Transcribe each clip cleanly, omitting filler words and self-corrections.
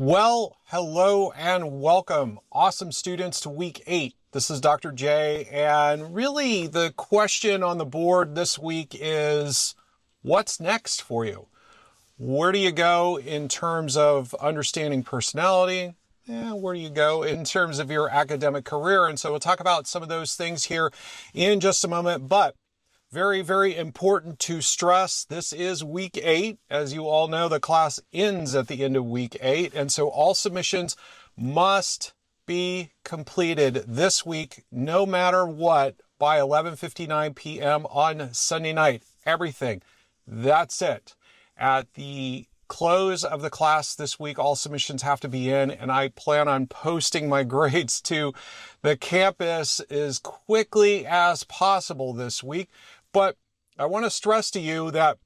Well, hello and welcome, awesome students, to week 8. This is Dr. J, and really the question on the board this week is, what's next for you? Where do you go in terms of understanding personality? Where do you go in terms of your academic career? And so we'll talk about some of those things here in just a moment, but very, very important to stress, this is week 8. As you all know, the class ends at the end of week 8. And so all submissions must be completed this week, no matter what, by 11:59 p.m. on Sunday night. Everything. That's it. At the close of the class this week, all submissions have to be in, and I plan on posting my grades to the campus as quickly as possible this week. But I want to stress to you that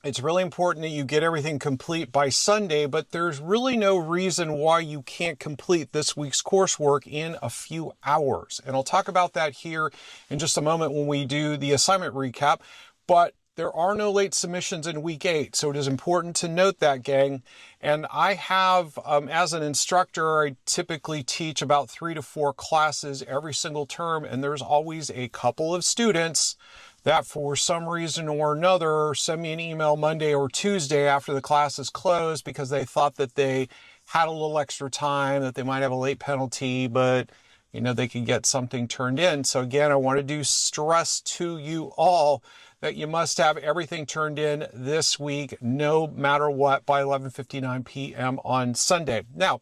it's really important that you get everything complete by Sunday, but there's really no reason why you can't complete this week's coursework in a few hours. And I'll talk about that here in just a moment when we do the assignment recap. But there are no late submissions in week 8, so it is important to note that, gang. And I have, as an instructor, I typically teach about 3 to 4 classes every single term, and there's always a couple of students that for some reason or another send me an email Monday or Tuesday after the class is closed because they thought that they had a little extra time, that they might have a late penalty, but they could get something turned in. So again, I want to stress to you all that you must have everything turned in this week, no matter what, by 11:59 p.m. on Sunday. Now,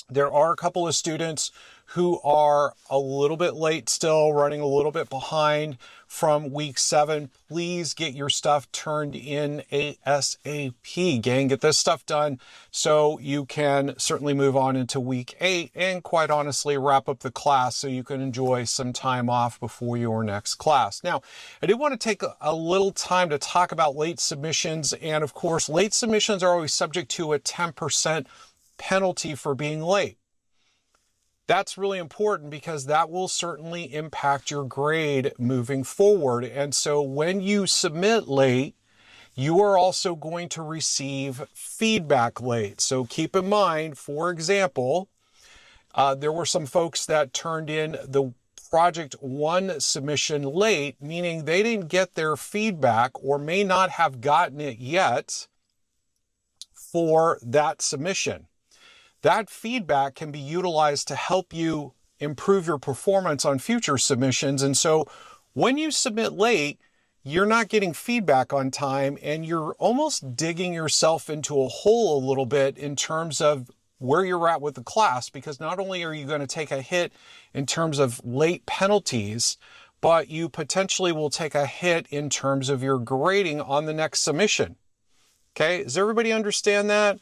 there are a couple of students who are a little bit late still, running a little bit behind from week 7. Please get your stuff turned in ASAP, gang. Get this stuff done so you can certainly move on into week 8 and quite honestly wrap up the class so you can enjoy some time off before your next class. Now, I did want to take a little time to talk about late submissions. And of course, late submissions are always subject to a 10% penalty for being late. That's really important because that will certainly impact your grade moving forward. And so when you submit late, you are also going to receive feedback late. So keep in mind, for example, there were some folks that turned in the Project 1 submission late, meaning they didn't get their feedback or may not have gotten it yet for that submission. That feedback can be utilized to help you improve your performance on future submissions. And so when you submit late, you're not getting feedback on time and you're almost digging yourself into a hole a little bit in terms of where you're at with the class, because not only are you going to take a hit in terms of late penalties, but you potentially will take a hit in terms of your grading on the next submission. Okay, does everybody understand that?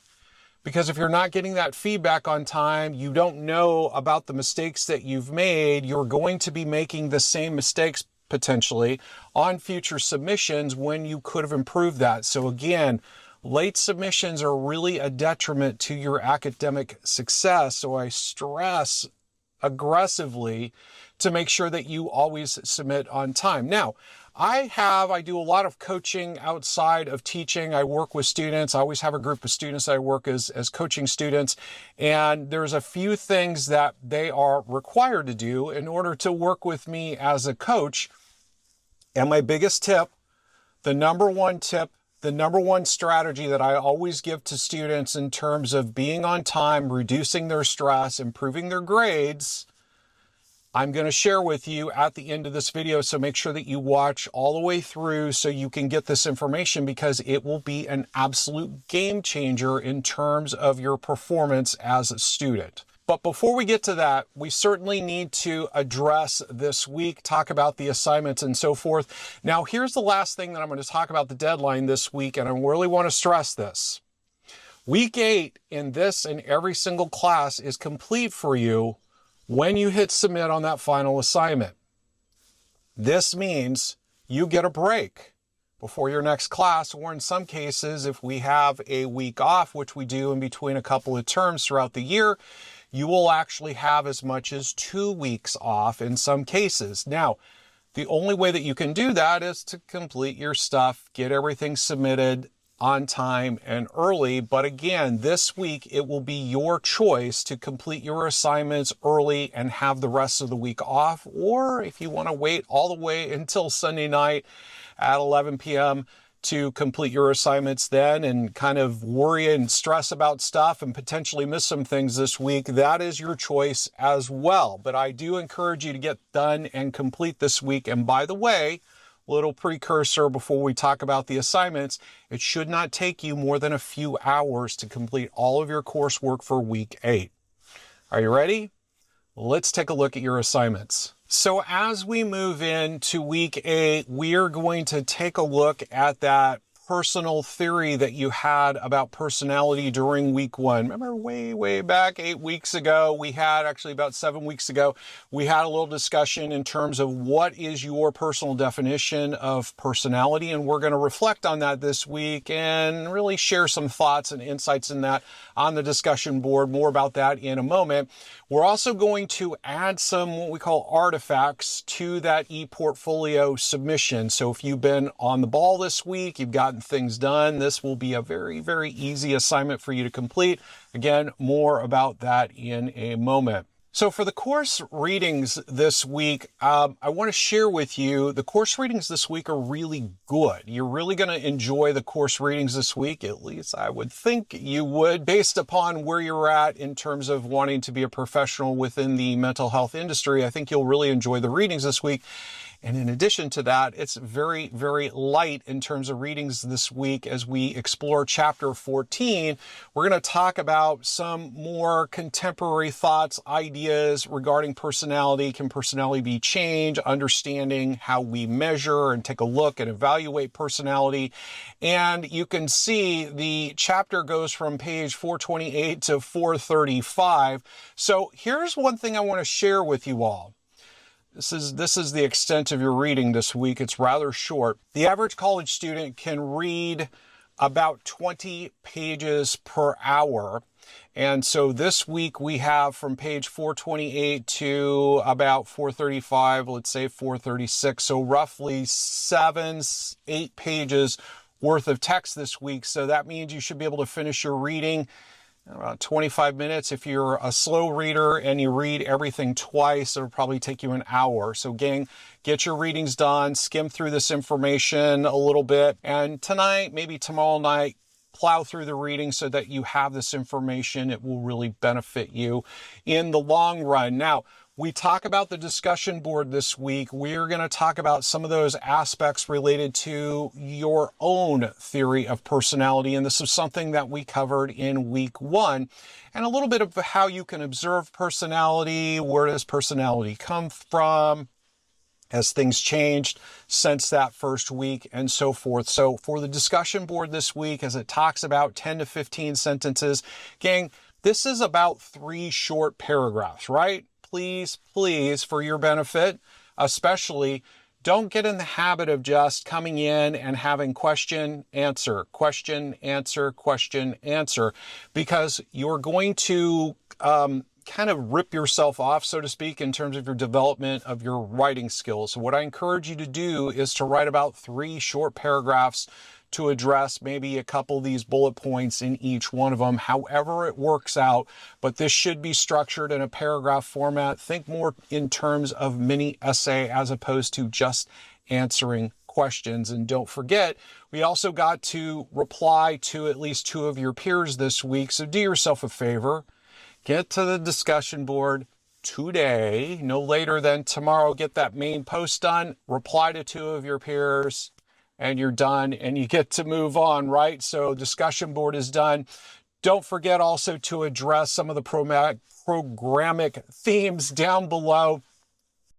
Because if you're not getting that feedback on time, you don't know about the mistakes that you've made, you're going to be making the same mistakes potentially on future submissions when you could have improved that. So again, late submissions are really a detriment to your academic success. So I stress aggressively to make sure that you always submit on time. Now, I do a lot of coaching outside of teaching. I work with students. I always have a group of students I work as coaching students. And there's a few things that they are required to do in order to work with me as a coach. And my biggest tip, the number one strategy that I always give to students in terms of being on time, reducing their stress, improving their grades, I'm going to share with you at the end of this video, so make sure that you watch all the way through so you can get this information, because it will be an absolute game changer in terms of your performance as a student. But before we get to that, we certainly need to address this week, talk about the assignments and so forth. Now, here's the last thing that I'm going to talk about, the deadline this week, and I really want to stress this. Week 8 in this and every single class is complete for you when you hit submit on that final assignment. This means you get a break before your next class, or in some cases, if we have a week off, which we do in between a couple of terms throughout the year, you will actually have as much as 2 weeks off in some cases. Now, the only way that you can do that is to complete your stuff, get everything submitted on time and early. But again, this week, it will be your choice to complete your assignments early and have the rest of the week off. Or if you want to wait all the way until Sunday night at 11 p.m. to complete your assignments then and kind of worry and stress about stuff and potentially miss some things this week, that is your choice as well. But I do encourage you to get done and complete this week. And by the way, little precursor before we talk about the assignments, it should not take you more than a few hours to complete all of your coursework for week 8. Are you ready? Let's take a look at your assignments. So as we move into week 8, we are going to take a look at that personal theory that you had about personality during week 1. Remember way back 8 weeks ago, actually about 7 weeks ago, we had a little discussion in terms of what is your personal definition of personality. And we're going to reflect on that this week and really share some thoughts and insights in that on the discussion board. More about that in a moment. We're also going to add some what we call artifacts to that ePortfolio submission. So if you've been on the ball this week, you've gotten things done, this will be a very easy assignment for you to complete. Again, more about that in a moment. So for the course readings this week, I want to share with you, the course readings this week are really good. You're really going to enjoy the course readings this week, at least I would think you would, based upon where you're at in terms of wanting to be a professional within the mental health industry. I think you'll really enjoy the readings this week. And in addition to that, it's very light in terms of readings this week as we explore chapter 14. We're going to talk about some more contemporary thoughts, ideas regarding personality. Can personality be changed? Understanding how we measure and take a look and evaluate personality. And you can see the chapter goes from page 428 to 435. So here's one thing I want to share with you all. This is the extent of your reading this week. It's rather short. The average college student can read about 20 pages per hour. And so this week we have from page 428 to about 435, let's say 436. So roughly 7-8 pages worth of text this week. So that means you should be able to finish your reading about 25 minutes. If you're a slow reader and you read everything twice, it'll probably take you an hour. So gang, get your readings done, skim through this information a little bit, and tonight, maybe tomorrow night, plow through the reading so that you have this information. It will really benefit you in the long run. Now, we talk about the discussion board this week. We're going to talk about some of those aspects related to your own theory of personality. And this is something that we covered in week 1. And a little bit of how you can observe personality. Where does personality come from? Has things changed since that first week, and so forth. So for the discussion board this week, as it talks about 10 to 15 sentences, gang, this is about 3 short paragraphs, right? Please, for your benefit, especially, don't get in the habit of just coming in and having question, answer, because you're going to kind of rip yourself off, so to speak, in terms of your development of your writing skills. So what I encourage you to do is to write about 3 short paragraphs to address maybe a couple of these bullet points in each one of them, however it works out. But this should be structured in a paragraph format. Think more in terms of mini essay as opposed to just answering questions. And don't forget, we also got to reply to at least 2 of your peers this week. So do yourself a favor, get to the discussion board today, no later than tomorrow. Get that main post done, reply to 2 of your peers, and you're done and you get to move on, right? So discussion board is done. Don't forget also to address some of the programmatic themes down below.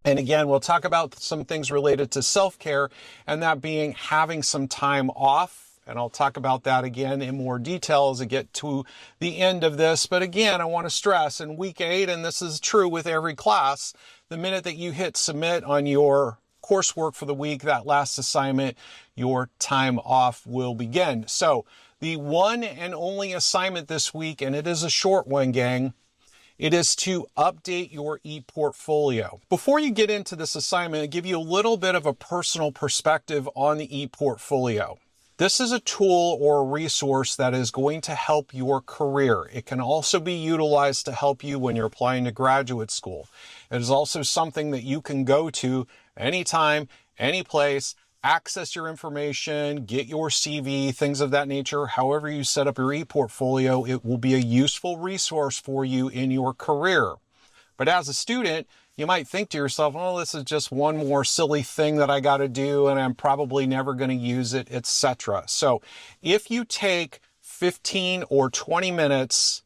And again, we'll talk about some things related to self-care, and that being having some time off. And I'll talk about that again in more detail as I get to the end of this. But again, I want to stress in week 8, and this is true with every class, the minute that you hit submit on your coursework for the week, that last assignment, your time off will begin. So the one and only assignment this week, and it is a short one, gang, it is to update your ePortfolio. Before you get into this assignment, I'll give you a little bit of a personal perspective on the ePortfolio. This is a tool or a resource that is going to help your career. It can also be utilized to help you when you're applying to graduate school. It is also something that you can go to anytime, any place, access your information, get your CV, things of that nature. However you set up your e-portfolio, it will be a useful resource for you in your career. But as a student, you might think to yourself, oh, this is just one more silly thing that I got to do and I'm probably never going to use it, etc. So if you take 15 or 20 minutes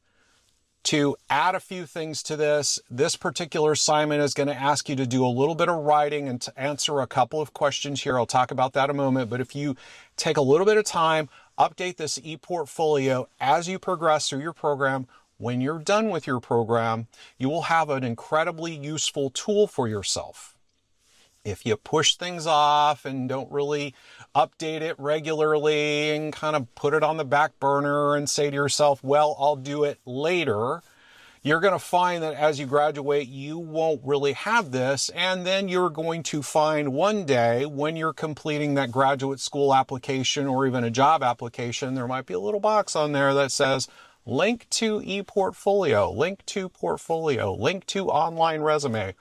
to add a few things to this particular assignment is going to ask you to do a little bit of writing and to answer a couple of questions here. I'll talk about that in a moment. But if you take a little bit of time, update this e-portfolio as you progress through your program, when you're done with your program, you will have an incredibly useful tool for yourself. If you push things off and don't really update it regularly and kind of put it on the back burner and say to yourself, well, I'll do it later, you're going to find that as you graduate, you won't really have this. And then you're going to find one day when you're completing that graduate school application or even a job application, there might be a little box on there that says, link to e-portfolio, link to portfolio, link to online resume.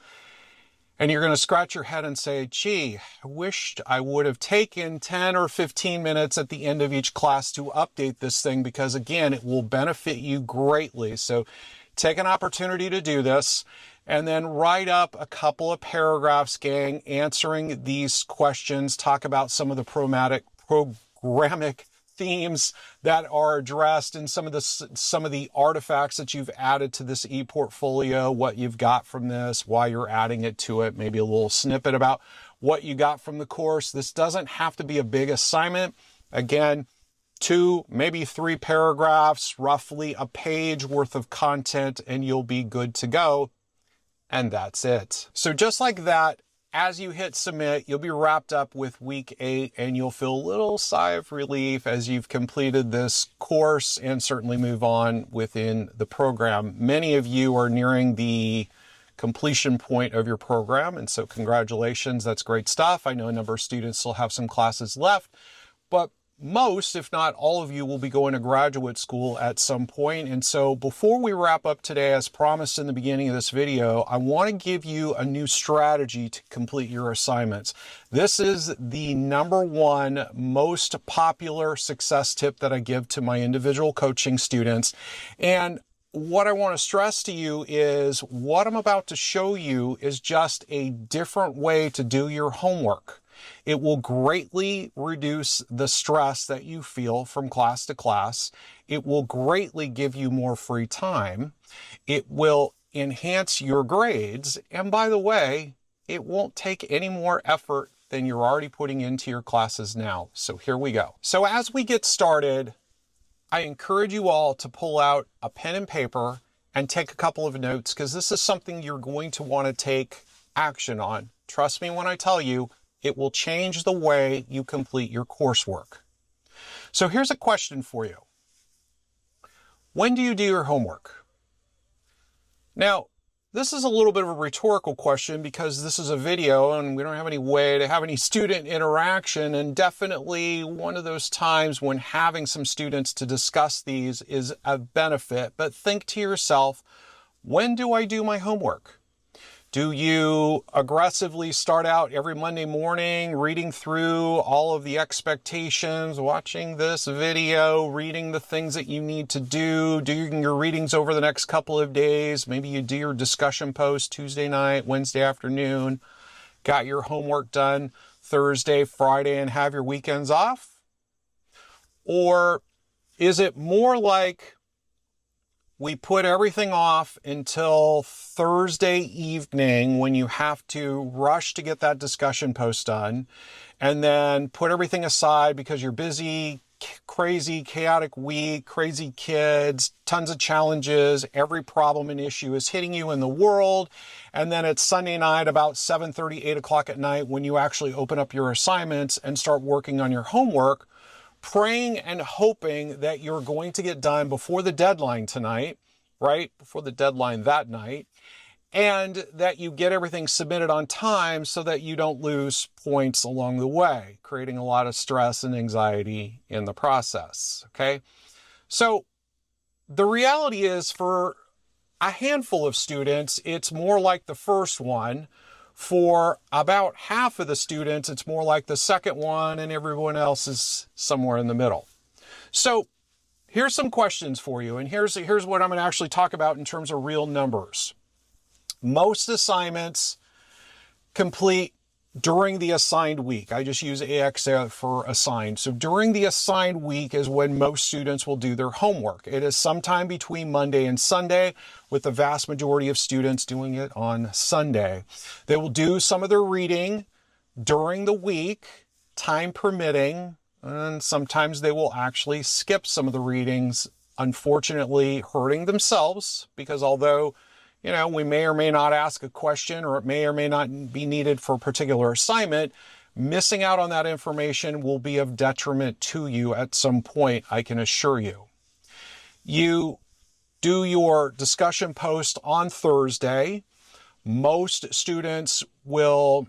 And you're going to scratch your head and say, gee, I wished I would have taken 10 or 15 minutes at the end of each class to update this thing because, again, it will benefit you greatly. So take an opportunity to do this and then write up a couple of paragraphs, gang, answering these questions. Talk about some of the programmatic themes that are addressed in some of the artifacts that you've added to this e-portfolio, what you've got from this, why you're adding it to it, maybe a little snippet about what you got from the course. This doesn't have to be a big assignment. Again, 2, maybe 3 paragraphs, roughly a page worth of content, and you'll be good to go. And that's it. So just like that, as you hit submit, you'll be wrapped up with week 8 and you'll feel a little sigh of relief as you've completed this course and certainly move on within the program. Many of you are nearing the completion point of your program, and so congratulations, that's great stuff. I know a number of students still have some classes left, but most, if not all of you, will be going to graduate school at some point. And so before we wrap up today, as promised in the beginning of this video, I want to give you a new strategy to complete your assignments. This is the #1 most popular success tip that I give to my individual coaching students. And what I want to stress to you is what I'm about to show you is just a different way to do your homework. It will greatly reduce the stress that you feel from class to class. It will greatly give you more free time. It will enhance your grades. And by the way, it won't take any more effort than you're already putting into your classes now. So here we go. So as we get started, I encourage you all to pull out a pen and paper and take a couple of notes because this is something you're going to want to take action on. Trust me when I tell you, it will change the way you complete your coursework. So here's a question for you. When do you do your homework? Now, this is a little bit of a rhetorical question because this is a video and we don't have any way to have any student interaction, and definitely one of those times when having some students to discuss these is a benefit. But think to yourself, when do I do my homework? Do you aggressively start out every Monday morning reading through all of the expectations, watching this video, reading the things that you need to do, doing your readings over the next couple of days? Maybe you do your discussion post Tuesday night, Wednesday afternoon, got your homework done Thursday, Friday, and have your weekends off? Or is it more like we put everything off until Thursday evening when you have to rush to get that discussion post done, and then put everything aside because you're busy, crazy, chaotic week, crazy kids, tons of challenges, every problem and issue is hitting you in the world, and then it's Sunday night about 7:30, 8 o'clock at night when you actually open up your assignments and start working on your homework, praying and hoping that you're going to get done before the deadline tonight, right? Before the deadline that night. and that you get everything submitted on time so that you don't lose points along the way, creating a lot of stress and anxiety in the process, okay? So the reality is, for a handful of students, it's more like the first one. For about half of the students, it's more like the second one, and everyone else is somewhere in the middle. So here's some questions for you, and here's what I'm going to actually talk about in terms of real numbers. Most assignments complete during the assigned week. I just use AX for assigned. So during the assigned week is when most students will do their homework. It is sometime between Monday and Sunday, with the vast majority of students doing it on Sunday. They will do some of their reading during the week, time permitting, and sometimes they will actually skip some of the readings, unfortunately hurting themselves, because although we may or may not ask a question, or it may or may not be needed for a particular assignment, missing out on that information will be of detriment to you at some point, I can assure you. You do your discussion post on Thursday. Most students will,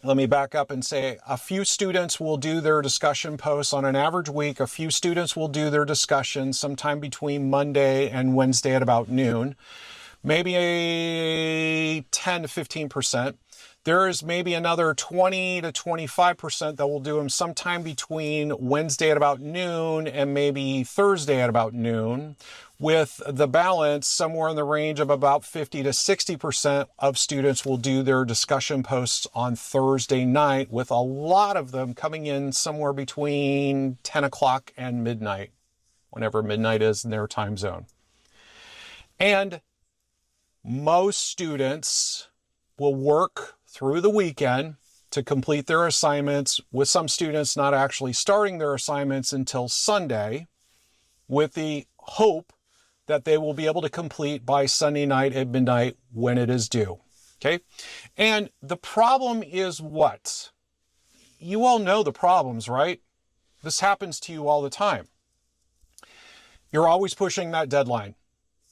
let me back up and say, a few students will do their discussion posts on an average week. A few students will do their discussion sometime between Monday and Wednesday at about noon. Maybe a 10 to 15%. There is maybe another 20 to 25% that will do them sometime between Wednesday at about noon and maybe Thursday at about noon, with the balance somewhere in the range of about 50 to 60% of students will do their discussion posts on Thursday night, with a lot of them coming in somewhere between 10 o'clock and midnight, whenever midnight is in their time zone. And most students will work through the weekend to complete their assignments, with some students not actually starting their assignments until Sunday, with the hope that they will be able to complete by Sunday night at midnight when it is due. Okay? And the problem is what? You all know the problems, right? This happens to you all the time. You're always pushing that deadline.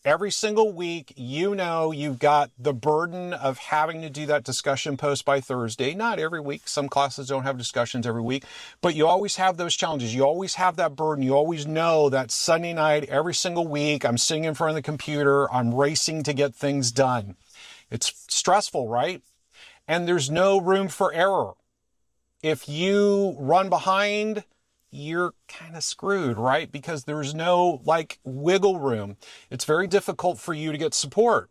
Every single week, you've got the burden of having to do that discussion post by Thursday. Not every week. Some classes don't have discussions every week, but you always have those challenges. You always have that burden. You always know that Sunday night, every single week, I'm sitting in front of the computer. I'm racing to get things done. It's stressful, right? And there's no room for error. If you run behind, you're kind of screwed, right? Because there's no wiggle room. It's very difficult for you to get support.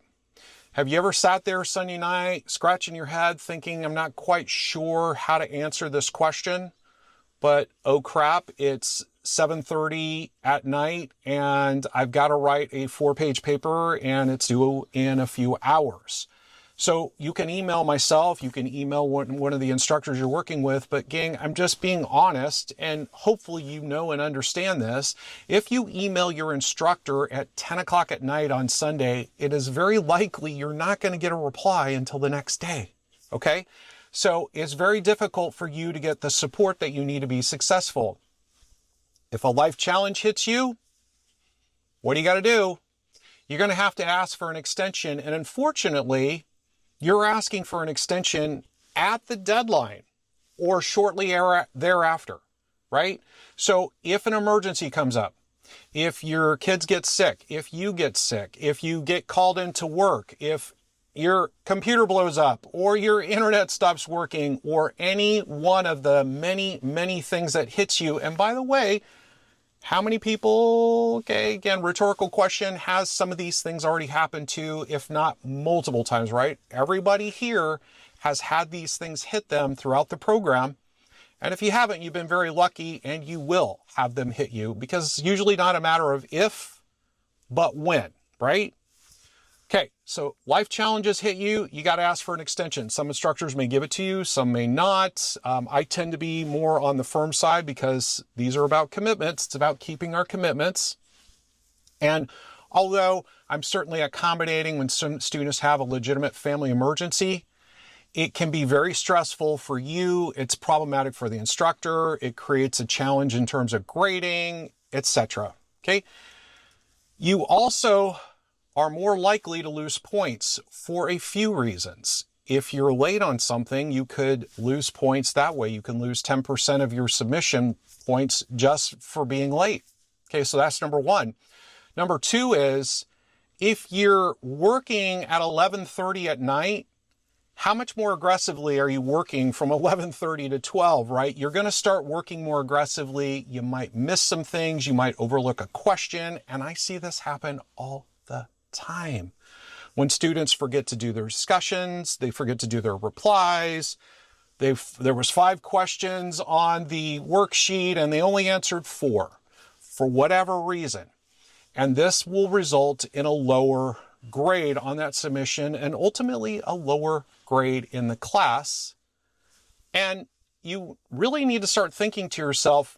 Have you ever sat there Sunday night scratching your head thinking, I'm not quite sure how to answer this question, but oh crap, it's 7:30 at night and I've got to write a 4-page paper and it's due in a few hours. So you can email myself, you can email one of the instructors you're working with, but gang, I'm just being honest, and hopefully you know and understand this. If you email your instructor at 10 o'clock at night on Sunday, it is very likely you're not going to get a reply until the next day, okay? So it's very difficult for you to get the support that you need to be successful. If a life challenge hits you, what do you got to do? You're going to have to ask for an extension, and unfortunately, you're asking for an extension at the deadline or shortly thereafter, right? So if an emergency comes up, if your kids get sick, if you get sick, if you get called into work, if your computer blows up or your internet stops working, or any one of the many, many things that hits you. And by the way, how many people, okay, again, rhetorical question, has some of these things already happened to, if not multiple times, right? Everybody here has had these things hit them throughout the program. And if you haven't, you've been very lucky, and you will have them hit you, because it's usually not a matter of if, but when, right? Okay, so life challenges hit you, you got to ask for an extension. Some instructors may give it to you, some may not. I tend to be more on the firm side because these are about commitments. It's about keeping our commitments. And although I'm certainly accommodating when some students have a legitimate family emergency, it can be very stressful for you. It's problematic for the instructor. It creates a challenge in terms of grading, etc. Okay. You also are more likely to lose points for a few reasons. If you're late on something, you could lose points that way. You can lose 10% of your submission points just for being late. Okay, so that's number one. Number two is, if you're working at 11:30 at night, how much more aggressively are you working from 11:30 to 12, right? You're going to start working more aggressively. You might miss some things. You might overlook a question. And I see this happen all the time. When students forget to do their discussions, they forget to do their replies. There was 5 questions on the worksheet and they only answered 4 for whatever reason. And this will result in a lower grade on that submission and ultimately a lower grade in the class. And you really need to start thinking to yourself,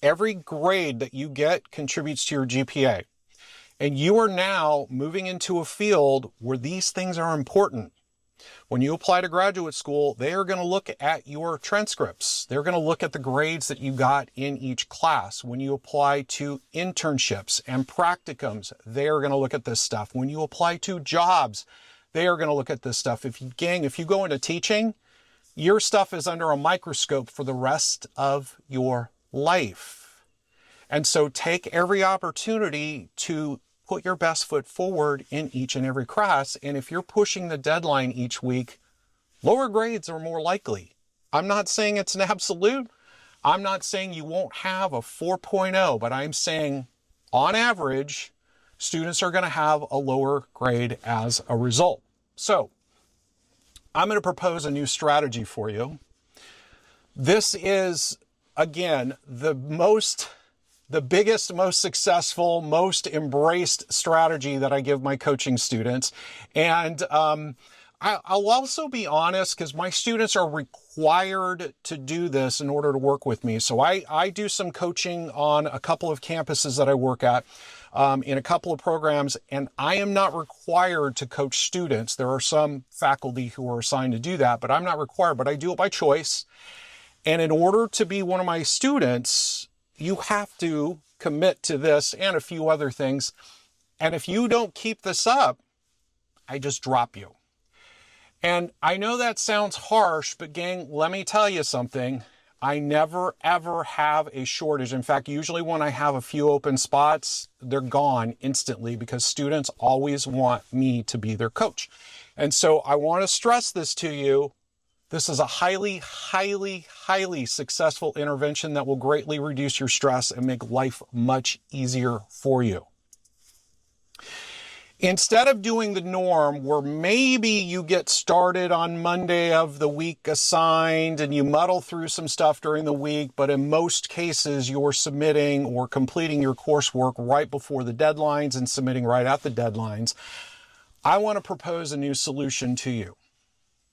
every grade that you get contributes to your GPA. And you are now moving into a field where these things are important. When you apply to graduate school, they are going to look at your transcripts. They're going to look at the grades that you got in each class. When you apply to internships and practicums, they are going to look at this stuff. When you apply to jobs, they are going to look at this stuff. If you go into teaching, your stuff is under a microscope for the rest of your life. And so take every opportunity to put your best foot forward in each and every class. And if you're pushing the deadline each week, lower grades are more likely. I'm not saying it's an absolute. I'm not saying you won't have a 4.0, but I'm saying on average, students are going to have a lower grade as a result. So I'm going to propose a new strategy for you. This is, again, the biggest, most successful, most embraced strategy that I give my coaching students. And I'll also be honest, because my students are required to do this in order to work with me. So I do some coaching on a couple of campuses that I work at, in a couple of programs, and I am not required to coach students. There are some faculty who are assigned to do that, but I'm not required, but I do it by choice. And in order to be one of my students, you have to commit to this and a few other things. And if you don't keep this up, I just drop you. And I know that sounds harsh, but gang, let me tell you something. I never, ever have a shortage. In fact, usually when I have a few open spots, they're gone instantly because students always want me to be their coach. And so I want to stress this to you. This is a highly, highly, highly successful intervention that will greatly reduce your stress and make life much easier for you. Instead of doing the norm where maybe you get started on Monday of the week assigned and you muddle through some stuff during the week, but in most cases you're submitting or completing your coursework right before the deadlines and submitting right at the deadlines, I want to propose a new solution to you.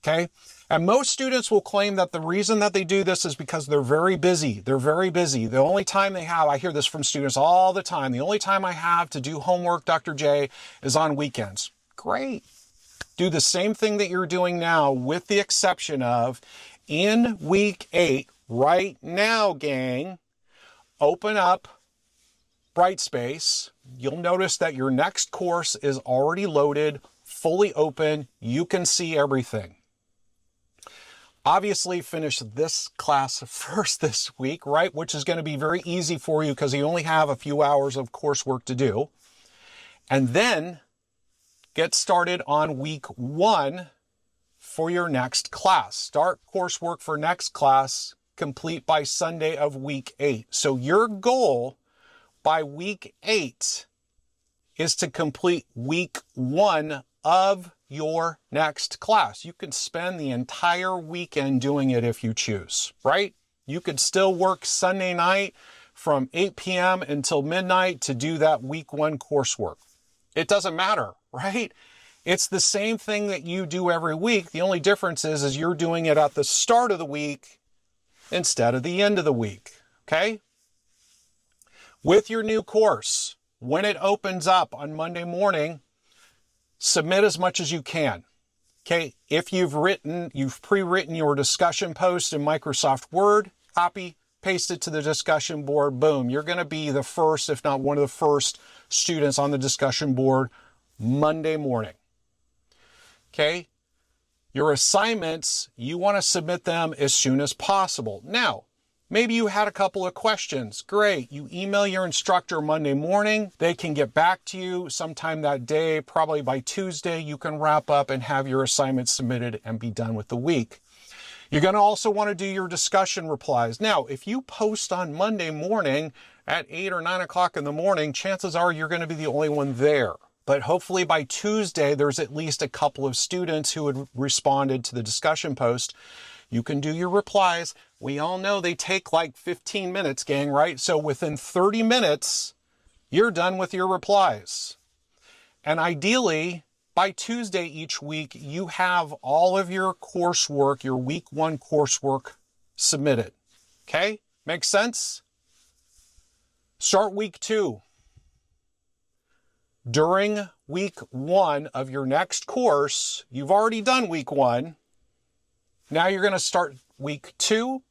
Okay? And most students will claim that the reason that they do this is because they're very busy. They're very busy. The only time they have, I hear this from students all the time, the only time I have to do homework, Dr. J, is on weekends. Great. Do the same thing that you're doing now, with the exception of in week 8, right now, gang, open up Brightspace. You'll notice that your next course is already loaded, fully open. You can see everything. Obviously finish this class first this week, right? Which is going to be very easy for you because you only have a few hours of coursework to do. And then get started on week 1 for your next class. Start coursework for next class, complete by Sunday of week 8. So your goal by week 8 is to complete week 1 of your next class. You can spend the entire weekend doing it if you choose, right? You could still work Sunday night from 8 p.m. until midnight to do that week 1 coursework. It doesn't matter, right? It's the same thing that you do every week. The only difference is you're doing it at the start of the week instead of the end of the week, okay? With your new course, when it opens up on Monday morning, submit as much as you can. Okay, if you've pre-written your discussion post in Microsoft Word, copy, paste it to the discussion board, boom, you're going to be the first, if not one of the first students on the discussion board Monday morning. Okay? Your assignments, you want to submit them as soon as possible. Now, maybe you had a couple of questions. Great. You email your instructor Monday morning. They can get back to you sometime that day. Probably by Tuesday, you can wrap up and have your assignments submitted and be done with the week. You're going to also want to do your discussion replies. Now, if you post on Monday morning at 8 or 9 o'clock in the morning, chances are you're going to be the only one there. But hopefully by Tuesday, there's at least a couple of students who had responded to the discussion post. You can do your replies. We all know they take like 15 minutes, gang, right? So within 30 minutes, you're done with your replies. And ideally, by Tuesday each week, you have all of your coursework, your week 1 coursework submitted. Okay? Makes sense? Start week 2. During week 1 of your next course, you've already done week 1. Now you're going to start week 2.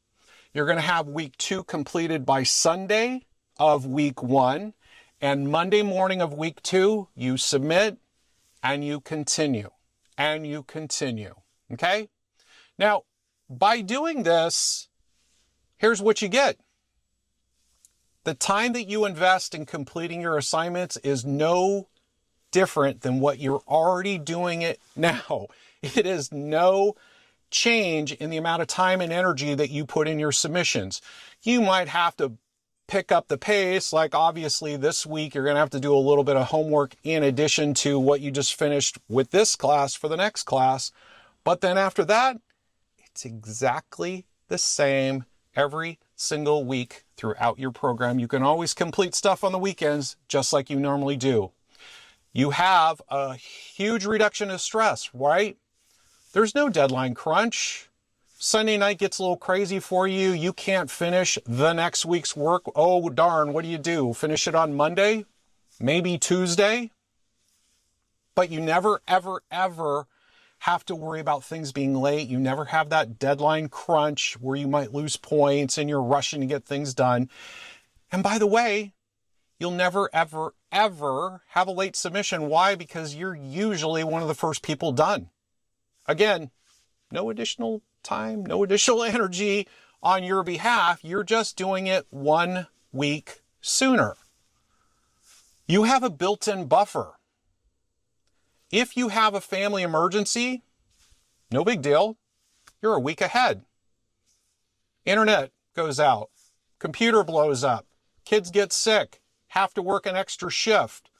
You're going to have week 2 completed by Sunday of week 1. And Monday morning of week 2, you submit and you continue. And you continue. Okay? Now, by doing this, here's what you get. The time that you invest in completing your assignments is no different than what you're already doing it now. It is no change in the amount of time and energy that you put in your submissions. You might have to pick up the pace, like obviously this week you're going to have to do a little bit of homework in addition to what you just finished with this class for the next class. But then after that, it's exactly the same every single week throughout your program. You can always complete stuff on the weekends just like you normally do. You have a huge reduction of stress, right? There's no deadline crunch. Sunday night gets a little crazy for you. You can't finish the next week's work. Oh, darn, what do? Finish it on Monday? Maybe Tuesday? But you never, ever, ever have to worry about things being late. You never have that deadline crunch where you might lose points and you're rushing to get things done. And by the way, you'll never, ever, ever have a late submission. Why? Because you're usually one of the first people done. Again, no additional time, no additional energy on your behalf. You're just doing it 1 week sooner. You have a built-in buffer. If you have a family emergency, no big deal. You're a week ahead. Internet goes out. Computer blows up. Kids get sick. Have to work an extra shift.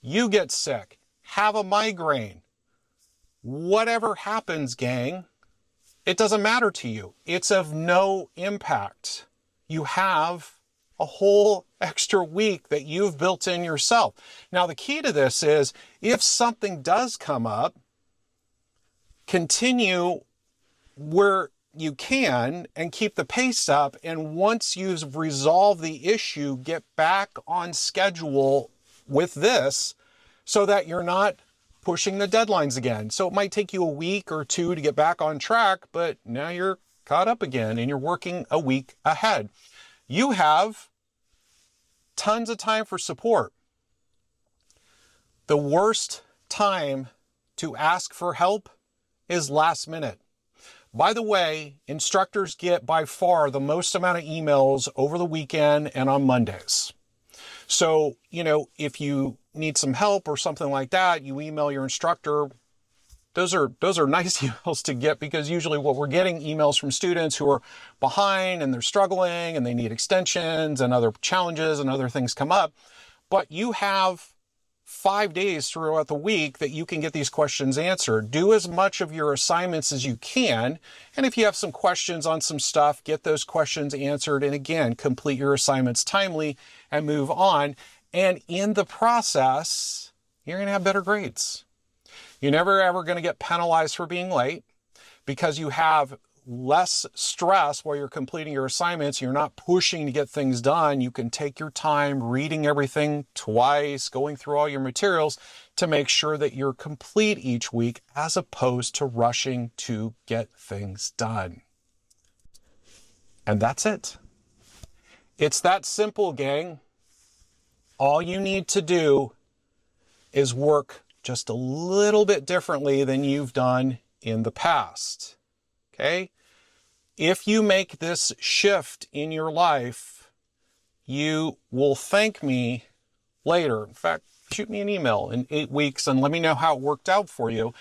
You get sick. Have a migraine. Whatever happens, gang, it doesn't matter to you. It's of no impact. You have a whole extra week that you've built in yourself. Now, the key to this is if something does come up, continue where you can and keep the pace up. And once you've resolved the issue, get back on schedule with this so that you're not pushing the deadlines again. So it might take you a week or 2 to get back on track, but now you're caught up again and you're working a week ahead. You have tons of time for support. The worst time to ask for help is last minute. By the way, instructors get by far the most amount of emails over the weekend and on Mondays. So, if you need some help or something like that, you email your instructor. Those are nice emails to get because usually what we're getting emails from students who are behind and they're struggling and they need extensions and other challenges and other things come up. But you have 5 days throughout the week that you can get these questions answered. Do as much of your assignments as you can. And if you have some questions on some stuff, get those questions answered. And again, complete your assignments timely and move on. And in the process, you're going to have better grades. You're never ever going to get penalized for being late because you have less stress while you're completing your assignments. You're not pushing to get things done. You can take your time reading everything twice, going through all your materials to make sure that you're complete each week as opposed to rushing to get things done. And that's it. It's that simple, gang. All you need to do is work just a little bit differently than you've done in the past. Okay? If you make this shift in your life, you will thank me later. In fact, shoot me an email in 8 weeks and let me know how it worked out for you,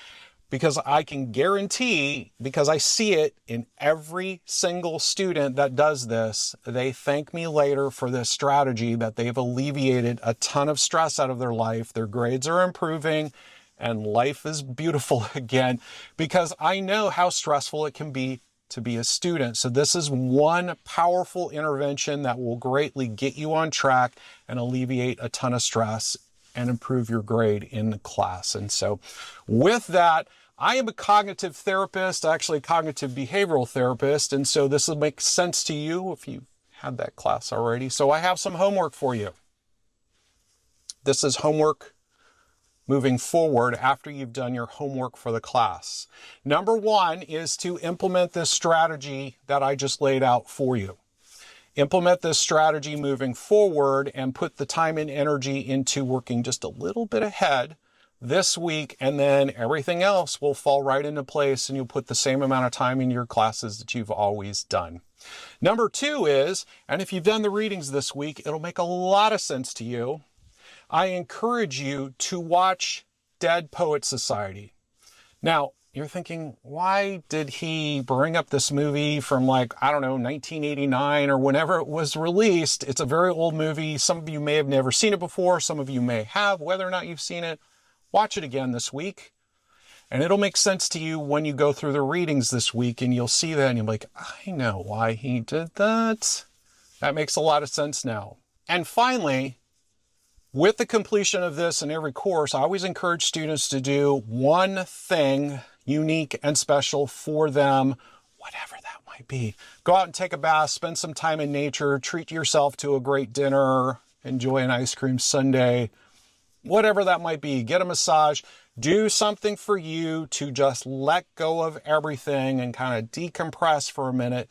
because I can guarantee, because I see it in every single student that does this, they thank me later for this strategy, that they've alleviated a ton of stress out of their life. Their grades are improving and life is beautiful again, because I know how stressful it can be to be a student. So this is one powerful intervention that will greatly get you on track and alleviate a ton of stress and improve your grade in the class. And so with that, I am a cognitive therapist, actually a cognitive behavioral therapist. And so this will make sense to you if you had that class already. So I have some homework for you. This is homework moving forward after you've done your homework for the class. Number 1 is to implement this strategy that I just laid out for you. Implement this strategy moving forward and put the time and energy into working just a little bit ahead this week, and then everything else will fall right into place and you'll put the same amount of time in your classes that you've always done. Number 2 is, and if you've done the readings this week, it'll make a lot of sense to you, I encourage you to watch Dead Poets Society. Now, you're thinking, why did he bring up this movie from 1989 or whenever it was released? It's a very old movie. Some of you may have never seen it before. Some of you may have. Whether or not you've seen it, watch it again this week. And it'll make sense to you when you go through the readings this week, and you'll see that and you'll be like, I know why he did that. That makes a lot of sense now. And finally, with the completion of this in every course, I always encourage students to do one thing unique and special for them, whatever that might be. Go out and take a bath, spend some time in nature, treat yourself to a great dinner, enjoy an ice cream sundae, whatever that might be. Get a massage, do something for you to just let go of everything and kind of decompress for a minute.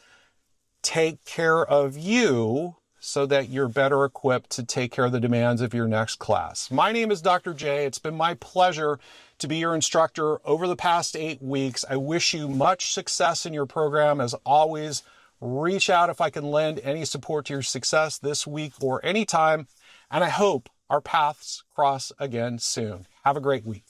Take care of you so that you're better equipped to take care of the demands of your next class. My name is Dr. J. It's been my pleasure to be your instructor over the past 8 weeks. I wish you much success in your program. As always, reach out if I can lend any support to your success this week or anytime. And I hope our paths cross again soon. Have a great week.